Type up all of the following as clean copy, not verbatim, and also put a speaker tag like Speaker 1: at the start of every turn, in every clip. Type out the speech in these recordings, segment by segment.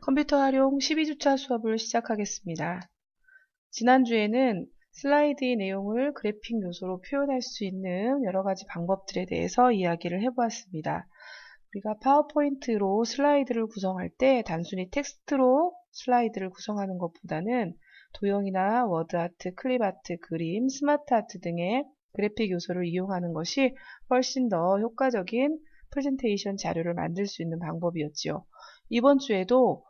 Speaker 1: 컴퓨터 활용 12주차 수업을 시작하겠습니다. 지난주에는 슬라이드의 내용을 그래픽 요소로 표현할 수 있는 여러 가지 방법들에 대해서 이야기를 해보았습니다. 우리가 파워포인트로 슬라이드를 구성할 때 단순히 텍스트로 슬라이드를 구성하는 것보다는 도형이나 워드아트, 클립아트, 그림, 스마트아트 등의 그래픽 요소를 이용하는 것이 훨씬 더 효과적인 프레젠테이션 자료를 만들 수 있는 방법이었지요. 이번 주에도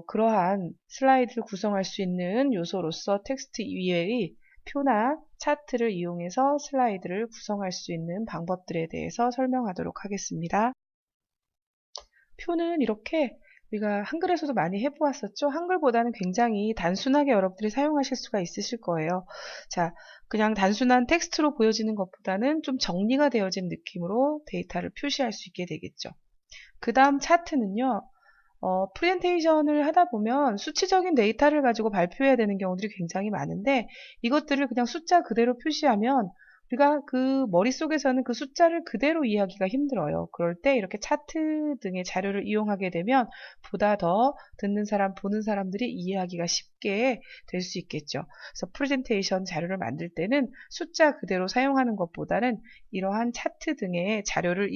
Speaker 1: 그러한 슬라이드를 구성할 수 있는 요소로서 텍스트 이외의 표나 차트를 이용해서 슬라이드를 구성할 수 있는 방법들에 대해서 설명하도록 하겠습니다. 표는 이렇게 우리가 한글에서도 많이 해보았었죠. 한글보다는 굉장히 단순하게 여러분들이 사용하실 수가 있으실 거예요. 자, 그냥 단순한 텍스트로 보여지는 것보다는 좀 정리가 되어진 느낌으로 데이터를 표시할 수 있게 되겠죠. 그 다음 차트는요. 프레젠테이션을 하다 보면 수치적인 데이터를 가지고 발표해야 되는 경우들이 굉장히 많은데 이것들을 그냥 숫자 그대로 표시하면 우리가 그 머릿속에서는 그 숫자를 그대로 이해하기가 힘들어요. 그럴 때 이렇게 차트 등의 자료를 이용하게 되면 보다 더 듣는 사람, 보는 사람들이 이해하기가 쉽게 될 수 있겠죠. 그래서 프레젠테이션 자료를 만들 때는 숫자 그대로 사용하는 것보다는 이러한 차트 등의 자료를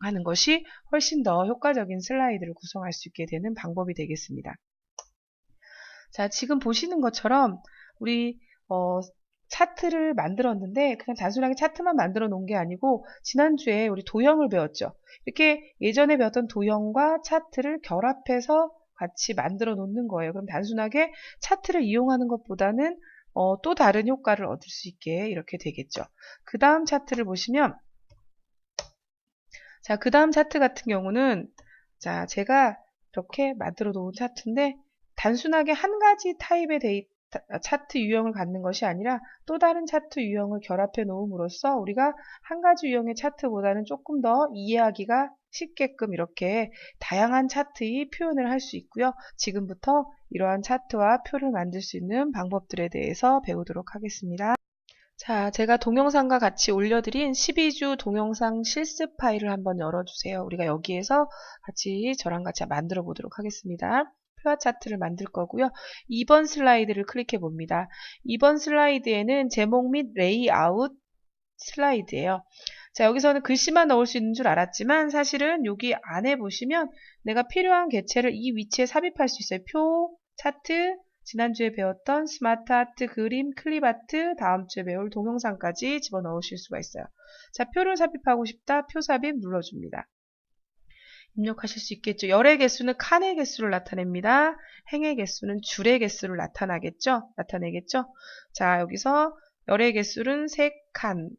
Speaker 1: 하는 것이 훨씬 더 효과적인 슬라이드를 구성할 수 있게 되는 방법이 되겠습니다. 자, 지금 보시는 것처럼 우리 차트를 만들었는데 그냥 단순하게 차트만 만들어 놓은 게 아니고 지난주에 우리 도형을 배웠죠. 이렇게 예전에 배웠던 도형과 차트를 결합해서 같이 만들어 놓는 거예요. 그럼 단순하게 차트를 이용하는 것보다는 또 다른 효과를 얻을 수 있게 이렇게 되겠죠. 그 다음 차트를 보시면 자, 그 다음 차트 같은 경우는 자, 제가 이렇게 만들어 놓은 차트인데 단순하게 한 가지 타입의 차트 유형을 갖는 것이 아니라 또 다른 차트 유형을 결합해 놓음으로써 우리가 한 가지 유형의 차트보다는 조금 더 이해하기가 쉽게끔 이렇게 다양한 차트의 표현을 할 수 있고요. 지금부터 이러한 차트와 표를 만들 수 있는 방법들에 대해서 배우도록 하겠습니다. 자, 제가 동영상과 같이 올려드린 12주 동영상 실습 파일을 한번 열어주세요. 우리가 여기에서 저랑 같이 만들어 보도록 하겠습니다. 표와 차트를 만들 거고요. 2번 슬라이드를 클릭해 봅니다. 2번 슬라이드에는 제목 및 레이아웃 슬라이드예요. 자, 여기서는 글씨만 넣을 수 있는 줄 알았지만 사실은 여기 안에 보시면 내가 필요한 개체를 이 위치에 삽입할 수 있어요. 표, 차트, 지난주에 배웠던 스마트 아트, 그림, 클립 아트, 다음 주에 배울 동영상까지 집어넣으실 수가 있어요. 자, 표를 삽입하고 싶다. 표 삽입 눌러줍니다. 입력하실 수 있겠죠. 열의 개수는 칸의 개수를 나타냅니다. 행의 개수는 줄의 개수를 나타내겠죠. 자, 여기서 열의 개수는 3칸,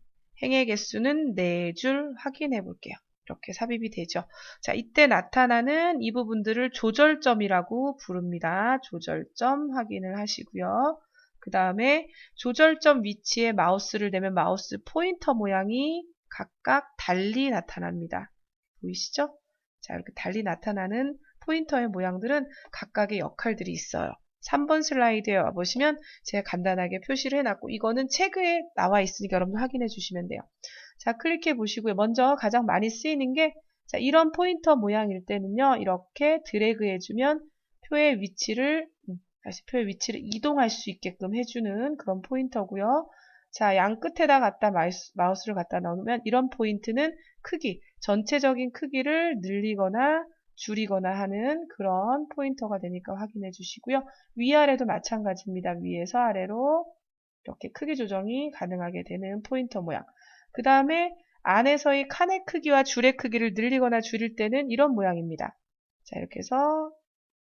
Speaker 1: 행의 개수는 4줄 확인해 볼게요. 이렇게 삽입이 되죠. 자, 이때 나타나는 이 부분들을 조절점이라고 부릅니다. 조절점 확인을 하시고요. 그 다음에 조절점 위치에 마우스를 대면 마우스 포인터 모양이 각각 달리 나타납니다. 보이시죠? 자, 이렇게 달리 나타나는 포인터의 모양들은 각각의 역할들이 있어요. 3번 슬라이드에 와보시면 제가 간단하게 표시를 해놨고 이거는 책에 나와 있으니까 여러분 확인해 주시면 돼요. 자, 클릭해 보시고요. 먼저 가장 많이 쓰이는 게 자, 이런 포인터 모양일 때는요. 이렇게 드래그 해주면 표의 위치를 이동할 수 있게끔 해주는 그런 포인터고요. 자, 양 끝에다 갖다 마우스를 갖다 넣으면 이런 포인트는 크기, 전체적인 크기를 늘리거나 줄이거나 하는 그런 포인터가 되니까 확인해 주시고요. 위아래도 마찬가지입니다. 위에서 아래로 이렇게 크기 조정이 가능하게 되는 포인터 모양. 그 다음에 안에서의 칸의 크기와 줄의 크기를 늘리거나 줄일 때는 이런 모양입니다. 자, 이렇게 해서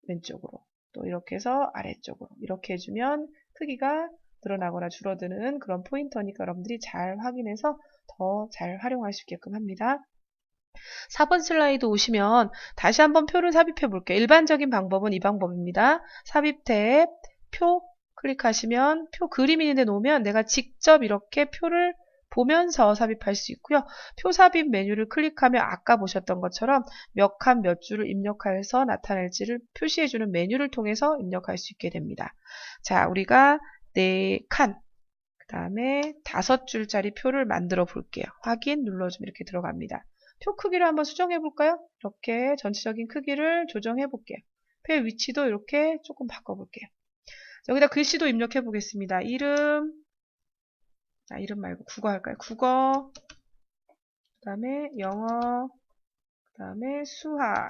Speaker 1: 왼쪽으로 또 이렇게 해서 아래쪽으로 이렇게 해주면 크기가 늘어나거나 줄어드는 그런 포인터니까 여러분들이 잘 확인해서 더 잘 활용할 수 있게끔 합니다. 4번 슬라이드 오시면 다시 한번 표를 삽입해 볼게요. 일반적인 방법은 이 방법입니다. 삽입 탭, 표 클릭하시면 표 그림 있는 데 놓으면 내가 직접 이렇게 표를 보면서 삽입할 수 있고요. 표 삽입 메뉴를 클릭하면 아까 보셨던 것처럼 몇 칸 몇 줄을 입력해서 나타낼지를 표시해주는 메뉴를 통해서 입력할 수 있게 됩니다. 자, 우리가 4칸 그 다음에 5줄짜리 표를 만들어 볼게요. 확인 눌러주면 이렇게 들어갑니다. 표 크기를 한번 수정해 볼까요? 이렇게 전체적인 크기를 조정해 볼게요. 표의 위치도 이렇게 조금 바꿔볼게요. 여기다 글씨도 입력해 보겠습니다. 이름, 이름 말고 국어 할까요? 국어, 그 다음에 영어, 그 다음에 수학.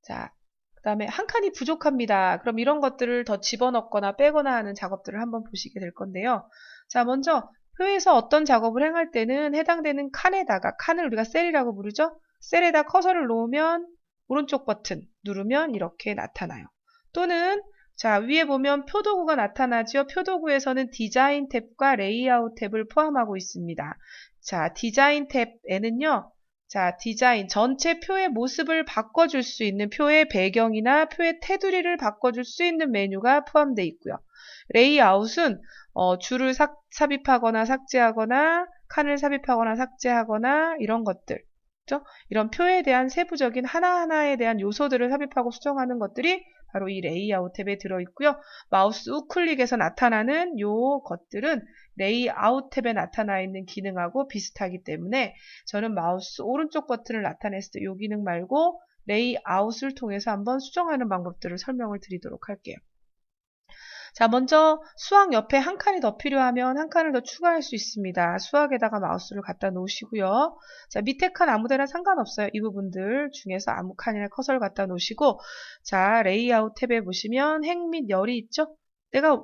Speaker 1: 자, 그 다음에 한 칸이 부족합니다. 그럼 이런 것들을 더 집어넣거나 빼거나 하는 작업들을 한번 보시게 될 건데요. 자, 먼저 표에서 어떤 작업을 행할 때는 해당되는 칸에다가, 칸을 우리가 셀이라고 부르죠? 셀에다 커서를 놓으면 오른쪽 버튼 누르면 이렇게 나타나요. 또는 자, 위에 보면 표도구가 나타나죠. 표도구에서는 디자인 탭과 레이아웃 탭을 포함하고 있습니다. 자, 디자인 탭에는요. 자, 디자인, 전체 표의 모습을 바꿔줄 수 있는 표의 배경이나 표의 테두리를 바꿔줄 수 있는 메뉴가 포함되어 있고요. 레이아웃은 줄을 삽입하거나 삭제하거나 칸을 삽입하거나 삭제하거나 이런 것들, 그렇죠? 이런 표에 대한 세부적인 하나하나에 대한 요소들을 삽입하고 수정하는 것들이 바로 이 레이아웃 탭에 들어있고요. 마우스 우클릭에서 나타나는 요 것들은 레이아웃 탭에 나타나 있는 기능하고 비슷하기 때문에 저는 마우스 오른쪽 버튼을 나타냈을 때 이 기능 말고 레이아웃을 통해서 한번 수정하는 방법들을 설명을 드리도록 할게요. 자, 먼저 수학 옆에 한 칸이 더 필요하면 한 칸을 더 추가할 수 있습니다. 수학에다가 마우스를 갖다 놓으시고요. 자, 밑에 칸 아무데나 상관없어요. 이 부분들 중에서 아무 칸이나 커서를 갖다 놓으시고, 자, 레이아웃 탭에 보시면 행 및 열이 있죠? 내가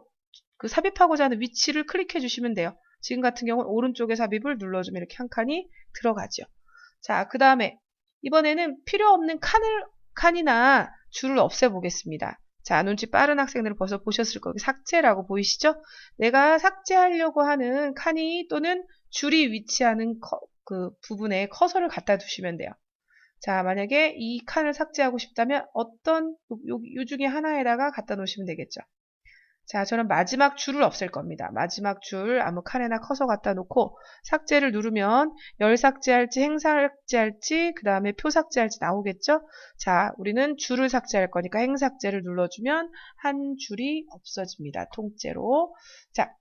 Speaker 1: 그 삽입하고자 하는 위치를 클릭해 주시면 돼요. 지금 같은 경우는 오른쪽에 삽입을 눌러주면 이렇게 한 칸이 들어가죠. 자, 그 다음에 이번에는 필요 없는 칸이나 줄을 없애보겠습니다. 자, 눈치 빠른 학생들은 벌써 보셨을 거예요. 삭제라고 보이시죠? 내가 삭제하려고 하는 칸이 또는 줄이 위치하는 그 부분에 커서를 갖다 두시면 돼요. 자, 만약에 이 칸을 삭제하고 싶다면 어떤 요 중에 하나에다가 갖다 놓으시면 되겠죠. 자, 저는 마지막 줄을 없앨 겁니다. 마지막 줄 아무 칸에나 커서 갖다 놓고 삭제를 누르면 열 삭제할지 행 삭제할지 그 다음에 표 삭제할지 나오겠죠? 자, 우리는 줄을 삭제할 거니까 행 삭제를 눌러주면 한 줄이 없어집니다. 통째로. 자,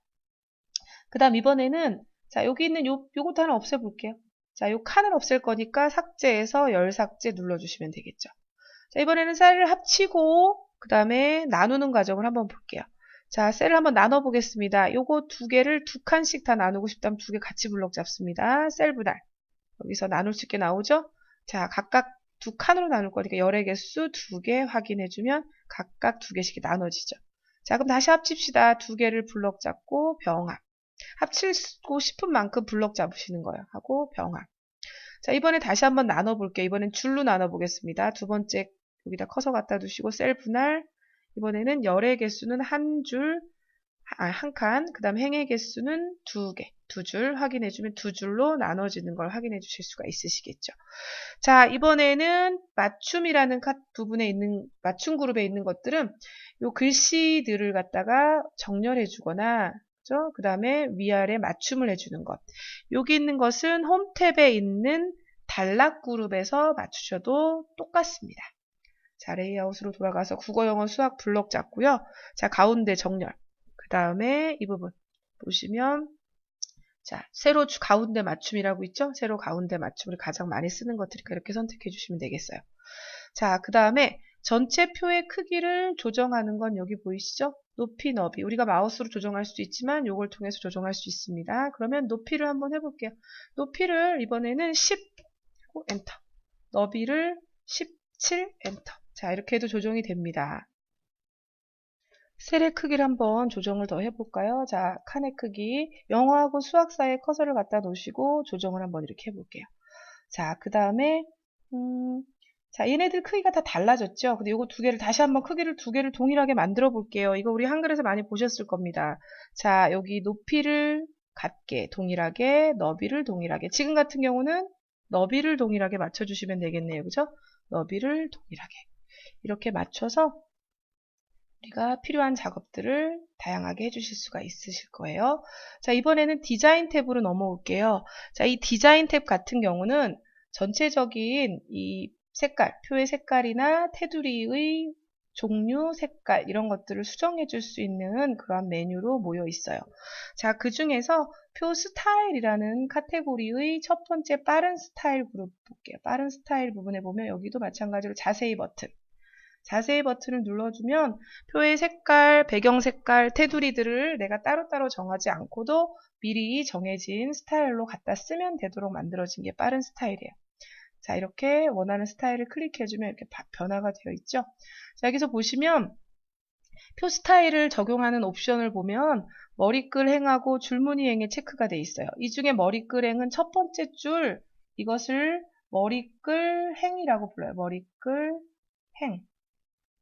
Speaker 1: 그 다음 이번에는 자, 여기 있는 요것도 하나 없애볼게요. 자, 요 칸을 없앨 거니까 삭제해서 열 삭제 눌러주시면 되겠죠. 자, 이번에는 셀을 합치고 그 다음에 나누는 과정을 한번 볼게요. 자, 셀을 한번 나눠 보겠습니다. 요거 두 개를 두 칸씩 다 나누고 싶다면 두 개 같이 블록 잡습니다. 셀 분할. 여기서 나눌 수 있게 나오죠? 자, 각각 두 칸으로 나눌 거니까 열의 개수 두 개 확인해주면 각각 두 개씩 나눠지죠. 자, 그럼 다시 합칩시다. 두 개를 블록 잡고 병합. 합치고 싶은 만큼 블록 잡으시는 거예요. 하고 병합. 자, 이번에 다시 한번 나눠 볼게요. 이번엔 줄로 나눠 보겠습니다. 두 번째 여기다 커서 갖다 두시고 셀 분할. 이번에는 열의 개수는 한 줄, 한 칸, 그 다음 행의 개수는 두 개, 두 줄 확인해주면 두 줄로 나눠지는 걸 확인해 주실 수가 있으시겠죠. 자, 이번에는 맞춤이라는 부분에 있는, 맞춤 그룹에 있는 것들은 요 글씨들을 갖다가 정렬해 주거나, 그 다음에 위아래 맞춤을 해주는 것. 여기 있는 것은 홈 탭에 있는 단락 그룹에서 맞추셔도 똑같습니다. 자, 레이아웃으로 돌아가서 국어, 영어, 수학 블록 잡고요. 자, 가운데 정렬. 그 다음에 이 부분 보시면 자, 세로 가운데 맞춤이라고 있죠? 세로 가운데 맞춤을 가장 많이 쓰는 것들이니까 이렇게 선택해 주시면 되겠어요. 자, 그 다음에 전체 표의 크기를 조정하는 건 여기 보이시죠? 높이, 너비. 우리가 마우스로 조정할 수도 있지만 이걸 통해서 조정할 수 있습니다. 그러면 높이를 한번 해볼게요. 높이를 이번에는 10 하고 엔터. 너비를 17 엔터. 자, 이렇게 해도 조정이 됩니다. 셀의 크기를 한번 조정을 더 해볼까요? 자, 칸의 크기, 영어하고 수학 사이에 커서를 갖다 놓으시고 조정을 한번 이렇게 해볼게요. 자, 그 다음에 자, 얘네들 크기가 다 달라졌죠? 근데 요거 두 개를 다시 한번 크기를 두 개를 동일하게 만들어 볼게요. 이거 우리 한글에서 많이 보셨을 겁니다. 자, 여기 높이를 같게 동일하게, 너비를 동일하게. 지금 같은 경우는 너비를 동일하게 맞춰주시면 되겠네요. 그죠? 너비를 동일하게. 이렇게 맞춰서 우리가 필요한 작업들을 다양하게 해주실 수가 있으실 거예요. 자, 이번에는 디자인 탭으로 넘어올게요. 자, 이 디자인 탭 같은 경우는 전체적인 이 색깔, 표의 색깔이나 테두리의 종류, 색깔 이런 것들을 수정해 줄 수 있는 그런 메뉴로 모여 있어요. 자, 그 중에서 표 스타일이라는 카테고리의 첫 번째 빠른 스타일 그룹 볼게요. 빠른 스타일 부분에 보면 여기도 마찬가지로 자세히 버튼. 자세히 버튼을 눌러주면 표의 색깔, 배경 색깔, 테두리들을 내가 따로따로 정하지 않고도 미리 정해진 스타일로 갖다 쓰면 되도록 만들어진 게 빠른 스타일이에요. 자, 이렇게 원하는 스타일을 클릭해주면 이렇게 변화가 되어 있죠. 자, 여기서 보시면 표 스타일을 적용하는 옵션을 보면 머리글 행하고 줄무늬 행에 체크가 되어 있어요. 이 중에 머리글 행은 첫 번째 줄, 이것을 머리글 행이라고 불러요. 머리글 행.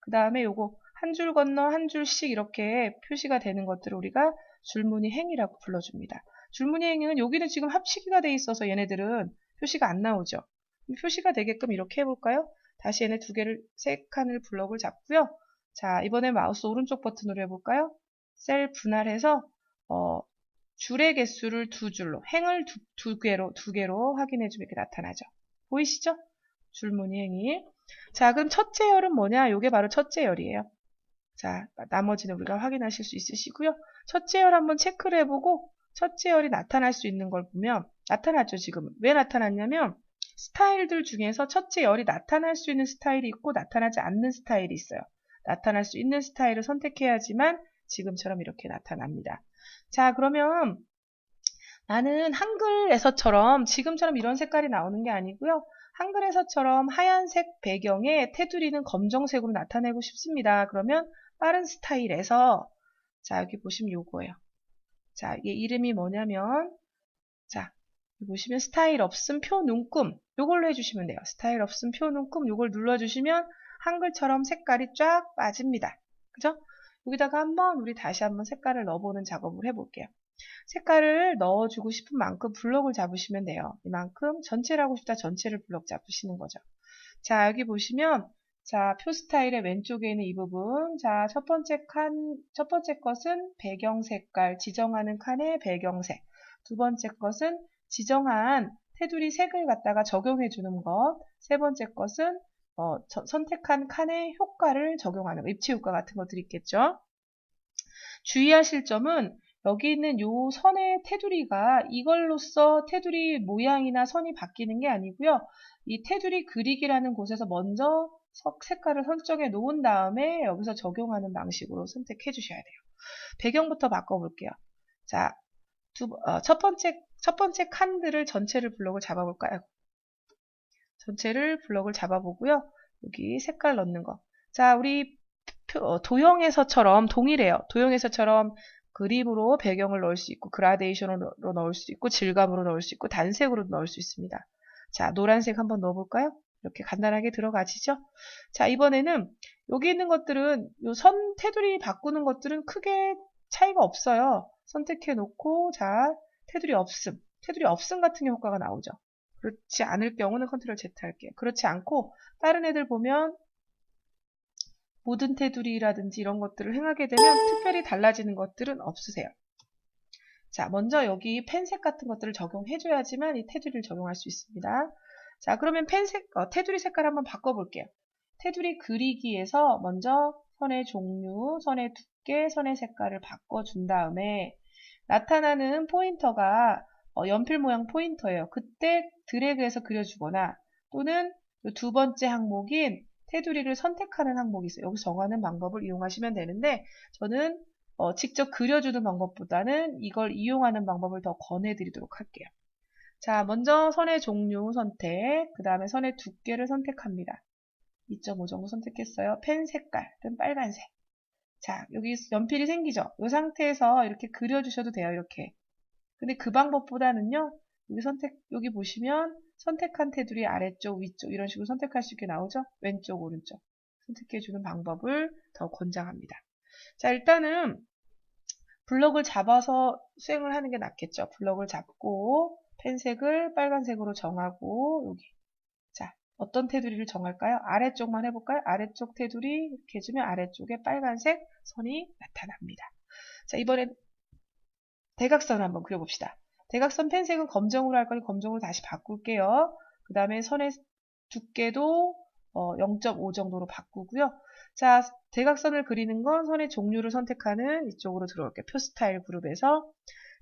Speaker 1: 그 다음에 요거 한 줄 건너 한 줄씩 이렇게 표시가 되는 것들을 우리가 줄무늬 행이라고 불러줍니다. 줄무늬 행은 여기는 지금 합치기가 돼 있어서 얘네들은 표시가 안 나오죠. 표시가 되게끔 이렇게 해볼까요? 다시 얘네 세 칸을 블럭을 잡고요. 자, 이번에 마우스 오른쪽 버튼으로 해볼까요? 셀 분할해서 줄의 개수를 두 줄로, 행을 두 개로 확인해주면 이렇게 나타나죠. 보이시죠? 줄무늬 행이. 자, 그럼 첫째 열은 뭐냐? 이게 바로 첫째 열이에요. 자, 나머지는 우리가 확인하실 수 있으시고요. 첫째 열 한번 체크를 해보고 첫째 열이 나타날 수 있는 걸 보면 나타났죠, 지금. 왜 나타났냐면 스타일들 중에서 첫째 열이 나타날 수 있는 스타일이 있고 나타나지 않는 스타일이 있어요. 나타날 수 있는 스타일을 선택해야지만 지금처럼 이렇게 나타납니다. 자, 그러면 나는 한글에서처럼 지금처럼 이런 색깔이 나오는 게 아니고요. 한글에서처럼 하얀색 배경에 테두리는 검정색으로 나타내고 싶습니다. 그러면 빠른 스타일에서 자, 여기 보시면 요거예요. 자, 이게 이름이 뭐냐면 자, 여기 보시면 스타일 없음 표 눈금 요걸로 해주시면 돼요. 스타일 없음 표 눈금 요걸 눌러주시면 한글처럼 색깔이 쫙 빠집니다. 그죠? 여기다가 우리 다시 한번 색깔을 넣어보는 작업을 해볼게요. 색깔을 넣어주고 싶은 만큼 블럭을 잡으시면 돼요. 이만큼 전체를 하고 싶다 전체를 블럭 잡으시는 거죠. 자, 여기 보시면 자, 표 스타일의 왼쪽에 있는 이 부분. 자, 첫 번째 것은 배경 색깔, 지정하는 칸의 배경색. 두 번째 것은 지정한 테두리 색을 갖다가 적용해 주는 것. 세 번째 것은 선택한 칸의 효과를 적용하는 거, 입체 효과 같은 것들이 있겠죠. 주의하실 점은 여기 있는 요 선의 테두리가 이걸로써 테두리 모양이나 선이 바뀌는 게 아니고요. 이 테두리 그리기라는 곳에서 먼저 색깔을 설정해 놓은 다음에 여기서 적용하는 방식으로 선택해 주셔야 돼요. 배경부터 바꿔볼게요. 자, 첫 번째 칸들을 전체를 블럭을 잡아볼까요? 전체를 블럭을 잡아보고요. 여기 색깔 넣는 거. 자, 우리 도형에서처럼 동일해요. 도형에서처럼 그림으로 배경을 넣을 수 있고 그라데이션으로 넣을 수 있고 질감으로 넣을 수 있고 단색으로 넣을 수 있습니다. 자, 노란색 한번 넣어볼까요? 이렇게 간단하게 들어가지죠? 자, 이번에는 여기 있는 것들은 요 선 테두리 바꾸는 것들은 크게 차이가 없어요. 선택해 놓고 자, 테두리 없음 같은 효과가 나오죠. 그렇지 않을 경우는 컨트롤 Z 할게요. 그렇지 않고 다른 애들 보면 모든 테두리라든지 이런 것들을 행하게 되면 특별히 달라지는 것들은 없으세요. 자, 먼저 여기 펜색 같은 것들을 적용해줘야지만 이 테두리를 적용할 수 있습니다. 자, 그러면 테두리 색깔 한번 바꿔볼게요. 테두리 그리기에서 먼저 선의 종류, 선의 두께, 선의 색깔을 바꿔준 다음에 나타나는 포인터가 연필 모양 포인터예요. 그때 드래그해서 그려주거나 또는 두 번째 항목인 테두리를 선택하는 항목이 있어요. 여기서 정하는 방법을 이용하시면 되는데 저는 직접 그려주는 방법보다는 이걸 이용하는 방법을 더 권해드리도록 할게요. 자, 먼저 선의 종류 선택, 그 다음에 선의 두께를 선택합니다. 2.5 정도 선택했어요. 펜 색깔은 빨간색. 자, 여기 연필이 생기죠? 이 상태에서 이렇게 그려주셔도 돼요. 이렇게. 근데 그 방법보다는요, 여기 보시면 선택한 테두리 아래쪽, 위쪽 이런 식으로 선택할 수 있게 나오죠? 왼쪽, 오른쪽. 선택해주는 방법을 더 권장합니다. 자, 일단은 블럭을 잡아서 수행을 하는 게 낫겠죠? 블럭을 잡고 펜색을 빨간색으로 정하고 여기. 자, 어떤 테두리를 정할까요? 아래쪽만 해볼까요? 아래쪽 테두리 이렇게 해주면 아래쪽에 빨간색 선이 나타납니다. 자, 이번엔 대각선을 한번 그려봅시다. 대각선 펜색은 검정으로 할 거니 검정으로 다시 바꿀게요. 그 다음에 선의 두께도 0.5 정도로 바꾸고요. 자, 대각선을 그리는 건 선의 종류를 선택하는 이쪽으로 들어올게요. 표 스타일 그룹에서.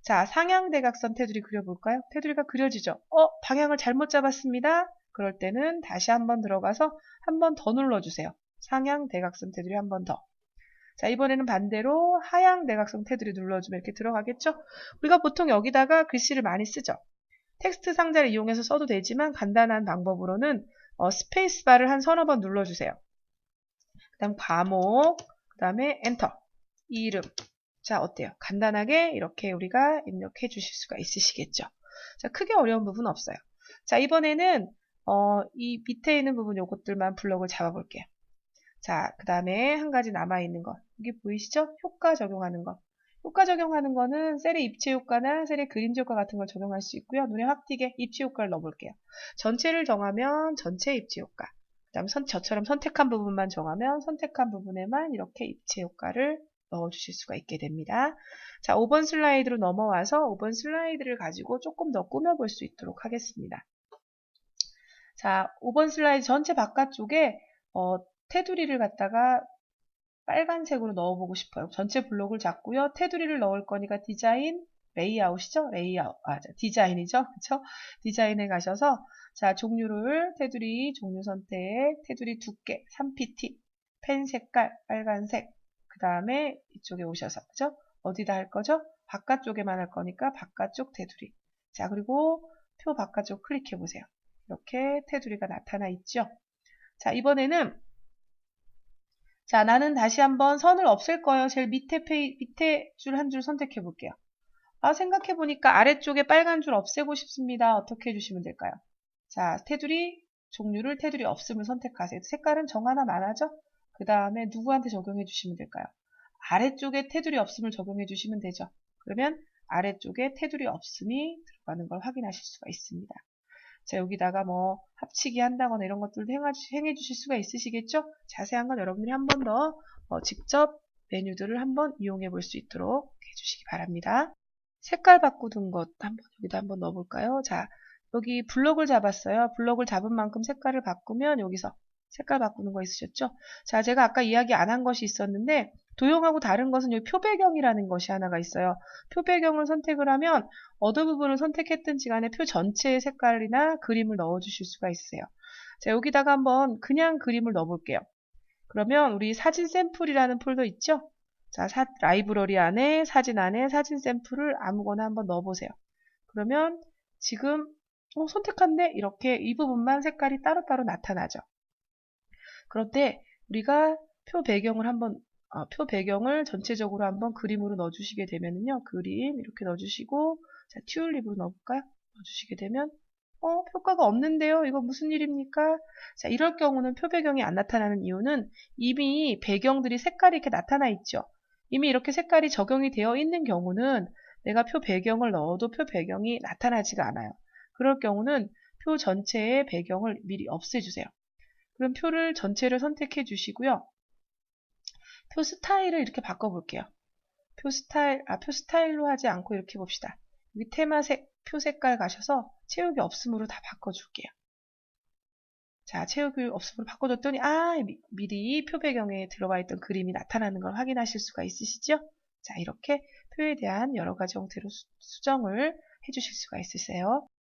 Speaker 1: 자, 상향 대각선 테두리 그려볼까요? 테두리가 그려지죠? 방향을 잘못 잡았습니다. 그럴 때는 다시 한번 들어가서 한 번 더 눌러주세요. 상향 대각선 테두리 한 번 더. 자, 이번에는 반대로 하향 대각선 테두리 눌러주면 이렇게 들어가겠죠? 우리가 보통 여기다가 글씨를 많이 쓰죠. 텍스트 상자를 이용해서 써도 되지만 간단한 방법으로는 스페이스바를 한 서너 번 눌러주세요. 그 다음 과목, 그 다음에 엔터, 이름. 자, 어때요? 간단하게 이렇게 우리가 입력해 주실 수가 있으시겠죠? 자, 크게 어려운 부분 없어요. 자, 이번에는 이 밑에 있는 부분 요것들만 블럭을 잡아볼게요. 자, 그 다음에 한 가지 남아있는 거. 여기 보이시죠? 효과 적용하는 거. 효과 적용하는 거는 셀의 입체 효과나 셀의 그림자 효과 같은 걸 적용할 수 있고요. 눈에 확 띄게 입체 효과를 넣어볼게요. 전체를 정하면 전체 입체 효과. 그 다음에 저처럼 선택한 부분만 정하면 선택한 부분에만 이렇게 입체 효과를 넣어주실 수가 있게 됩니다. 자, 5번 슬라이드로 넘어와서 5번 슬라이드를 가지고 조금 더 꾸며볼 수 있도록 하겠습니다. 자, 5번 슬라이드 전체 바깥쪽에 테두리를 갖다가 빨간색으로 넣어보고 싶어요. 전체 블록을 잡고요. 테두리를 넣을 거니까 디자인, 레이아웃이죠? 레이아웃, 디자인이죠? 그쵸? 디자인에 가셔서, 자, 종류를, 테두리, 종류 선택, 테두리 두께, 3pt, 펜 색깔, 빨간색, 그 다음에 이쪽에 오셔서, 그죠? 어디다 할 거죠? 바깥쪽에만 할 거니까 바깥쪽 테두리. 자, 그리고 표 바깥쪽 클릭해 보세요. 이렇게 테두리가 나타나 있죠? 자, 이번에는 자, 나는 다시 한번 선을 없앨 거예요. 제일 밑에 줄 한 줄 선택해 볼게요. 생각해 보니까 아래쪽에 빨간 줄 없애고 싶습니다. 어떻게 해주시면 될까요? 자, 테두리, 종류를 테두리 없음을 선택하세요. 색깔은 정 하나만 하죠? 그 다음에 누구한테 적용해 주시면 될까요? 아래쪽에 테두리 없음을 적용해 주시면 되죠. 그러면 아래쪽에 테두리 없음이 들어가는 걸 확인하실 수가 있습니다. 자, 여기다가 뭐 합치기 한다거나 이런 것들도 행해 주실 수가 있으시겠죠? 자세한 건 여러분들이 한 번 더 직접 메뉴들을 한번 이용해 볼 수 있도록 해주시기 바랍니다. 색깔 바꾸는 것 여기다 한번 넣어볼까요? 자, 여기 블럭을 잡았어요. 블럭을 잡은 만큼 색깔을 바꾸면 여기서 색깔 바꾸는 거 있으셨죠? 자, 제가 아까 이야기 안 한 것이 있었는데 도형하고 다른 것은 여기 표배경이라는 것이 하나가 있어요. 표배경을 선택을 하면 어느 부분을 선택했든지 간에 표 전체의 색깔이나 그림을 넣어주실 수가 있어요. 자, 여기다가 한번 그냥 그림을 넣어볼게요. 그러면 우리 사진 샘플이라는 폴더 있죠? 자, 라이브러리 안에 사진 안에 사진 샘플을 아무거나 한번 넣어보세요. 그러면 지금 선택한데 이렇게 이 부분만 색깔이 따로따로 나타나죠. 그런데 우리가 표 배경을 전체적으로 한번 그림으로 넣어주시게 되면요. 그림 이렇게 넣어주시고, 자, 튤립으로 넣어볼까요? 넣어주시게 되면, 효과가 없는데요? 이거 무슨 일입니까? 자, 이럴 경우는 표 배경이 안 나타나는 이유는 이미 배경들이 색깔이 이렇게 나타나 있죠. 이미 이렇게 색깔이 적용이 되어 있는 경우는 내가 표 배경을 넣어도 표 배경이 나타나지가 않아요. 그럴 경우는 표 전체의 배경을 미리 없애주세요. 그럼 표를 전체를 선택해 주시고요. 표 스타일을 이렇게 바꿔볼게요. 표 스타일로 하지 않고 이렇게 봅시다. 여기 테마색, 표 색깔 가셔서 채우기 없음으로 다 바꿔줄게요. 자, 채우기 없음으로 바꿔줬더니, 미리 표 배경에 들어가 있던 그림이 나타나는 걸 확인하실 수가 있으시죠? 자, 이렇게 표에 대한 여러 가지 형태로 수정을 해주실 수가 있으세요.